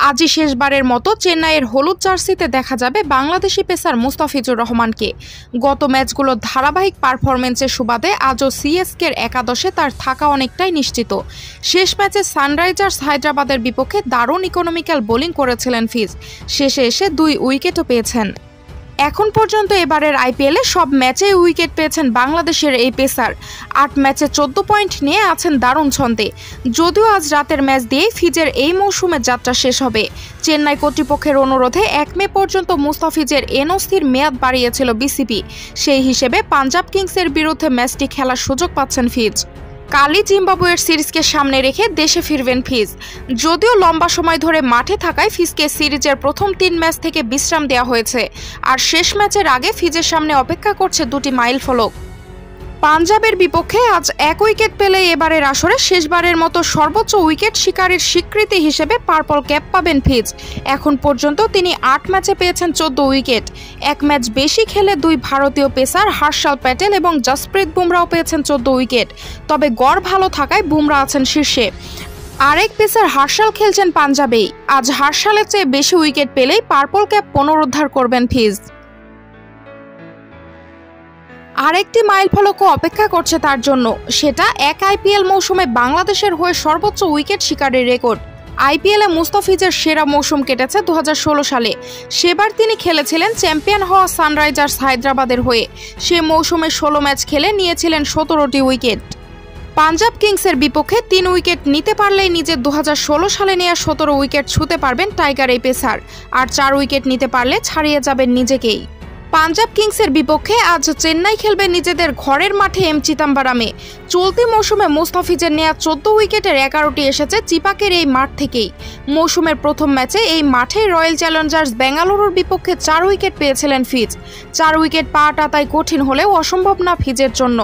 আজই শেষবারের মতো চেন্নাইয়ের হলুদ জার্সিতে দেখা যাবে বাংলাদেশি পেসার মুস্তাফিজুর রহমানকে। গত ম্যাচগুলোর ধারাবাহিক পারফরম্যান্সের সুবাদে আজও সিএসকের একাদশে তার থাকা অনেকটাই নিশ্চিত। শেষ ম্যাচে সানরাইজার্স হায়দ্রাবাদের বিপক্ষে দারুণ ইকোনমিক্যাল বোলিং করেছিলেন ফিজ। শেষে এসে 2 উইকেটও পেয়েছেন। এখন পর্যন্ত এবারের আইপিএলে সব ম্যাচেই উইকেট পেয়েছেন বাংলাদেশের এই পেসার। 8 ম্যাচে 14 পয়েন্ট নিয়ে আছেন দারুণ ছন্দে। যদিও আজ রাতের ম্যাচ দিয়েই ফিজের এই মৌসুমের যাত্রা শেষ হবে। চেন্নাই কর্তৃপক্ষের অনুরোধে 1 মে পর্যন্ত মুস্তাফিজের এনওসির মেয়াদ বাড়িয়েছিল বিসিবি। সেই হিসেবে পাঞ্জাব কিংসের বিরুদ্ধে ম্যাচটি খেলার সুযোগ পাচ্ছেন ফিজ। কালই জিম্বাবুয়ের সিরিজকে সামনে রেখে দেশে ফিরবেন ফিজ। যদিও লম্বা সময় ধরে মাঠে থাকায় ফিজকে সিরিজের প্রথম 3 ম্যাচ থেকে বিশ্রাম দেওয়া হয়েছে। আর শেষ ম্যাচের আগে ফিজের সামনে অপেক্ষা করছে 2টি মাইলফলক। পাঞ্জাবের বিপক্ষে আজ 1 উইকেট পেলে এবারের আসরে শেষবারের মতো সর্বোচ্চ উইকেট শিকারীর স্বীকৃতি হিসেবে পার্পল ক্যাপ পাবেন ফিজ। এখন পর্যন্ত তিনি 8 ম্যাচে পেয়েছেন 14 উইকেট। 1 ম্যাচ বেশি খেলে 2 ভারতীয় পেসার হর্ষল প্যাটেল এবং জসপ্রীত বুমরাও পেয়েছেন 14 উইকেট। তবে গড় ভালো থাকায় বুমরা আছেন শীর্ষে। আরেক পেসার হর্ষল খেলছেন পাঞ্জাবেই। আজ হর্ষলের চেয়ে বেশি উইকেট পেলেই পার্পল ক্যাপ পুনরুদ্ধার করবেন ফিজ। আরেকটি মাইলফলকও অপেক্ষা করছে তার জন্য। সেটা এক আইপিএল মৌসুমে বাংলাদেশের হয়ে সর্বোচ্চ উইকেট শিকারের রেকর্ড। আইপিএলে মুস্তাফিজের সেরা মৌসুম কেটেছে 2016 সালে। সেবার তিনি খেলেছিলেন চ্যাম্পিয়ন হওয়া সানরাইজার্স হায়দ্রাবাদের হয়ে। সে মৌসুমে 16 ম্যাচ খেলে নিয়েছিলেন 17টি উইকেট। পাঞ্জাব কিংসের বিপক্ষে 3 উইকেট নিতে পারলেই নিজের 2016 সালে নেওয়া 17 উইকেট ছুঁতে পারবেন টাইগার এই পেসার। আর 4 উইকেট নিতে পারলে ছাড়িয়ে যাবেন নিজেকেই। পাঞ্জাব কিংসের বিপক্ষে আজ চেন্নাই খেলবে নিজেদের ঘরের মাঠে এম চিদাম্বরমে। চলতি মৌসুমে মুস্তাফিজের নেওয়া 14 উইকেটের 11টি এসেছে চিপাকের এই মাঠ থেকেই। মৌসুমের প্রথম ম্যাচে এই মাঠে রয়্যাল চ্যালেঞ্জার্স বেঙ্গালুরুর বিপক্ষে 4 উইকেট পেয়েছিলেন ফিজ। 4 উইকেট পাওয়াটা তাই কঠিন হলেও অসম্ভব না ফিজের জন্য।